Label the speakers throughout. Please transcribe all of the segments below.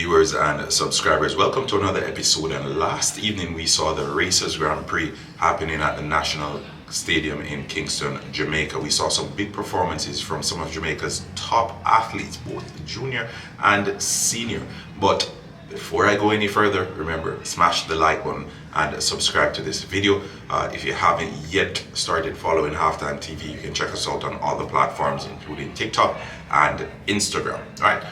Speaker 1: viewers and subscribers, welcome to another episode. And last evening we saw the Racers Grand Prix happening at the National Stadium in Kingston, Jamaica. We saw some big performances from some of Jamaica's top athletes, both junior and senior. But before I go any further, remember, smash the like button and subscribe to this video. If you haven't yet started following Halftime TV, you can check us out on all the platforms, including TikTok and Instagram. All right.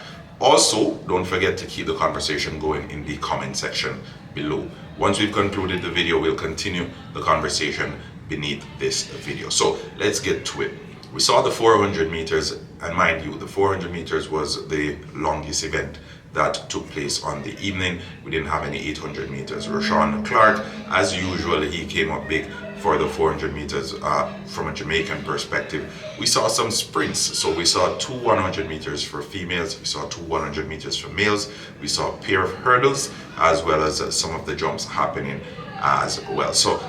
Speaker 1: Also, don't forget to keep the conversation going in the comment section below. Once we've concluded the video, we'll continue the conversation beneath this video. So let's get to it. We saw the 400 meters, and mind you, the 400 meters was the longest event that took place on the evening. We didn't have any 800 meters. Rashawn Clark, as usual, he came up big for the 400 meters from a Jamaican perspective. We saw some sprints. So we saw two 100 meters for females. We saw two 100 meters for males. We saw a pair of hurdles as well as some of the jumps happening as well. So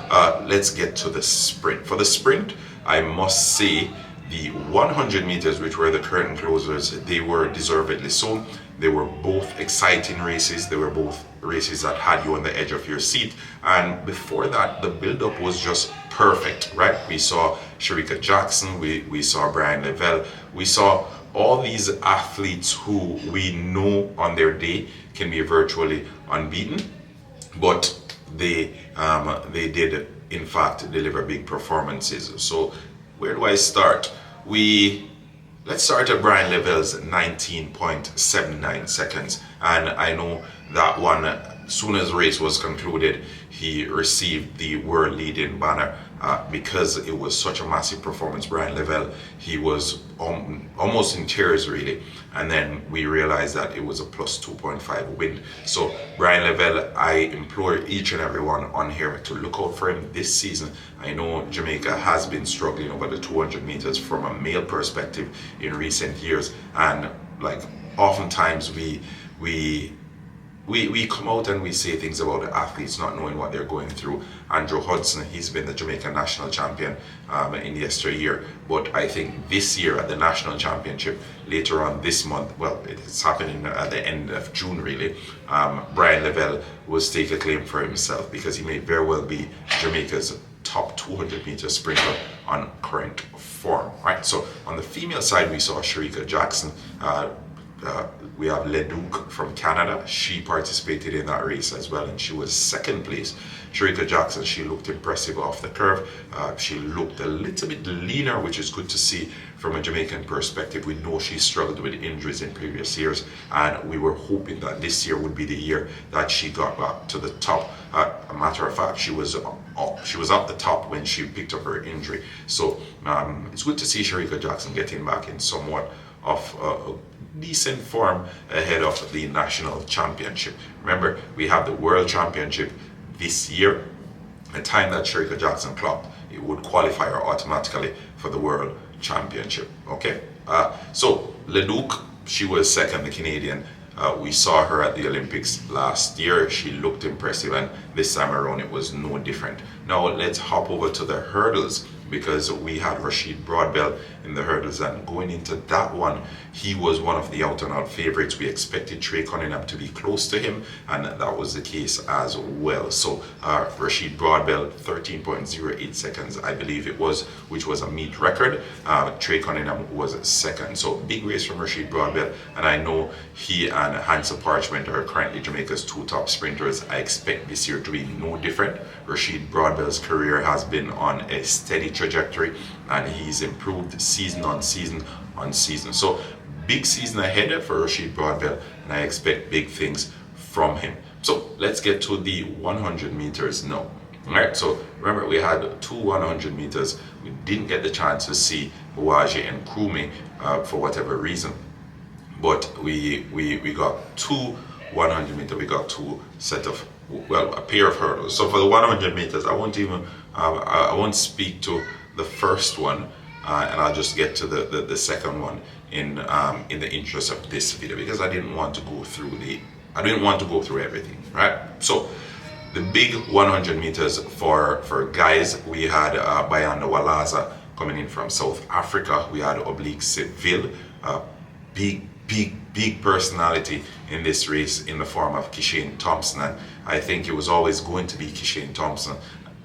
Speaker 1: let's get to the sprint. For the sprint, I must say the 100 meters, which were the curtain closers, they were deservedly so. They were both exciting races. They were both races that had you on the edge of your seat. And before that, the build-up was just perfect, right? We saw Shericka Jackson, we saw Brian Lavelle, we saw all these athletes who we know on their day can be virtually unbeaten, but they did in fact deliver big performances. So where do I start? Let's start at Brian Lavelle's 19.79 seconds. And I know that one, as soon as the race was concluded, he received the world leading banner because it was such a massive performance. Brian Lavelle, he was almost in tears really. And then we realized that it was a plus 2.5 win. So Brian Lavelle, I implore each and everyone on here to look out for him this season. I know Jamaica has been struggling over the 200 meters from a male perspective in recent years, and like oftentimes we come out and we say things about the athletes not knowing what they're going through. Andrew Hudson, he's been the Jamaican national champion in yesteryear, but I think this year at the national championship later on this month, well, it's happening at the end of June really, Brian Lavelle will stake a claim for himself because he may very well be Jamaica's top 200 meter sprinter on current form. Right. So on the female side, we saw Shericka Jackson. We have Leduc from Canada. She participated in that race as well, and she was second place. Shericka Jackson, she looked impressive off the curve. She looked a little bit leaner, which is good to see from a Jamaican perspective. We know she struggled with injuries in previous years, and we were hoping that this year would be the year that she got back to the top. A matter of fact, she was up the top when she picked up her injury. So it's good to see Shericka Jackson getting back in somewhat of a decent form ahead of the national championship. Remember, we have the world championship this year. The time that Shericka Jackson clocked, it would qualify her automatically for the world championship. Okay, so Leduc, she was second, the Canadian. We saw her at the Olympics last year. She looked impressive, and this time around it was no different. Now let's hop over to the hurdles, because we had Rashid Broadbell in the hurdles, and going into that one, he was one of the out and out favorites. We expected Trey Cunningham to be close to him, and that was the case as well. So Rashid Broadbell, 13.08 seconds, I believe it was, which was a meet record. Trey Cunningham was second. So big race from Rashid Broadbell, and I know he and Hansa Parchment are currently Jamaica's two top sprinters. I expect this year to be no different. Rashid Broadbell's career has been on a steady trajectory, and he's improved season on season on season. So big season ahead for Rashid Broadbell, and I expect big things from him. So let's get to the 100 meters now. All right, so remember, we had two 100 meters. We didn't get the chance to see Buaji and Krumi for whatever reason, but we got two 100 meter. We got two set of, well, a pair of hurdles. So for the 100 meters, I won't speak to the first one, and I'll just get to the second one in the interest of this video, because I didn't want to go through everything, right? So the big 100 meters for guys, we had Bayanda Walaza coming in from South Africa. We had Oblique Seville, big big personality in this race in the form of Kishane Thompson, and I think it was always going to be Kishane Thompson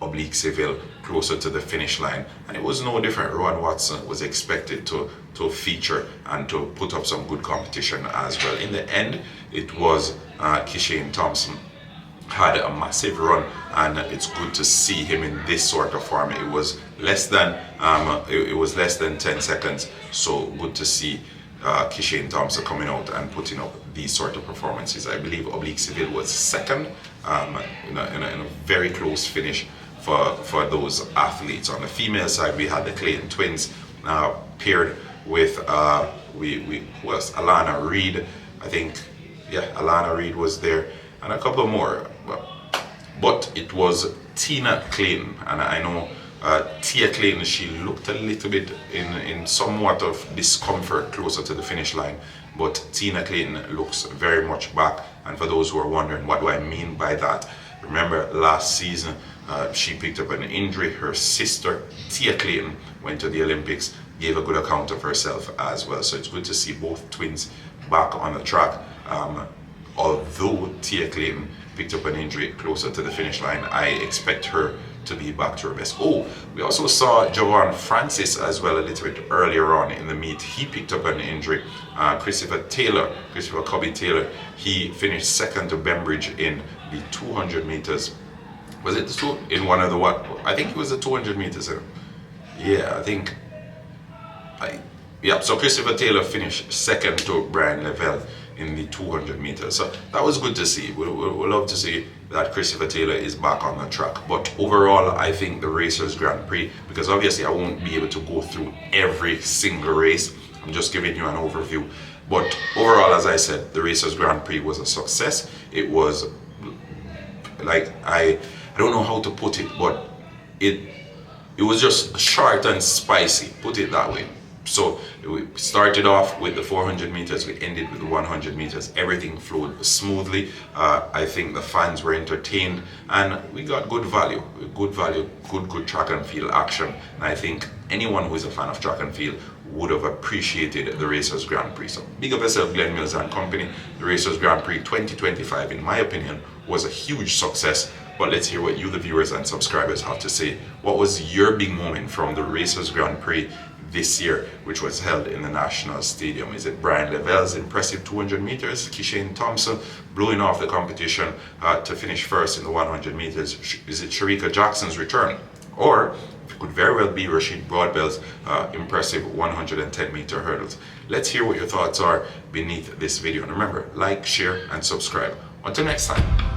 Speaker 1: oblique Seville closer to the finish line, and it was no different. Rowan Watson was expected to feature and to put up some good competition as well. In the end, it was Kishane Thompson had a massive run, and it's good to see him in this sort of form. It was less than 10 seconds, so good to see Kishane Thompson coming out and putting up these sort of performances. I believe Oblique Seville was second in a very close finish for those athletes. On the female side, we had the Clayton twins paired with who was Alana Reid. I think, yeah, Alana Reid was there, and a couple more. But it was Tina Clayton, and I know Tia Clayton, she looked a little bit in somewhat of discomfort closer to the finish line, but Tina Clayton looks very much back. And for those who are wondering, what do I mean by that? Remember last season, she picked up an injury. Her sister, Tia Clayton, went to the Olympics, gave a good account of herself as well. So it's good to see both twins back on the track. Although Tia Clayton picked up an injury closer to the finish line, I expect her to be back to her best. Oh, we also saw Javon Francis as well a little bit earlier on in the meet. He picked up an injury. Christopher Cobby Taylor, he finished second to Bembridge in the 200 meters. Was it the two? In one of the what? I think it was the 200 meters. Yeah, I think. Yeah, so Christopher Taylor finished second to Brian Lavelle in the 200 meters. So that was good to see. We'll love to see that Christopher Taylor is back on the track. But overall, I think the Racers Grand Prix, because obviously I won't be able to go through every single race, I'm just giving you an overview. But overall, as I said, the Racers Grand Prix was a success. It was like, I don't know how to put it, but it was just short and spicy, put it that way. So we started off with the 400 meters, we ended with the 100 meters. Everything flowed smoothly. I think the fans were entertained, and we got good value, good track and field action. And I think anyone who is a fan of track and field would have appreciated the Racers Grand Prix. So big up yourself, Glenn Mills and company. The Racers Grand Prix 2025, in my opinion, was a huge success. But let's hear what you, the viewers and subscribers, have to say. What was your big moment from the Racers Grand Prix this year, which was held in the National Stadium? Is it Brian Lavelle's impressive 200 meters, Kishane Thompson blowing off the competition to finish first in the 100 meters? Is it Sharika Jackson's return? Or it could very well be Rashid Broadbell's impressive 110-meter hurdles. Let's hear what your thoughts are beneath this video. And remember, like, share, and subscribe. Until next time.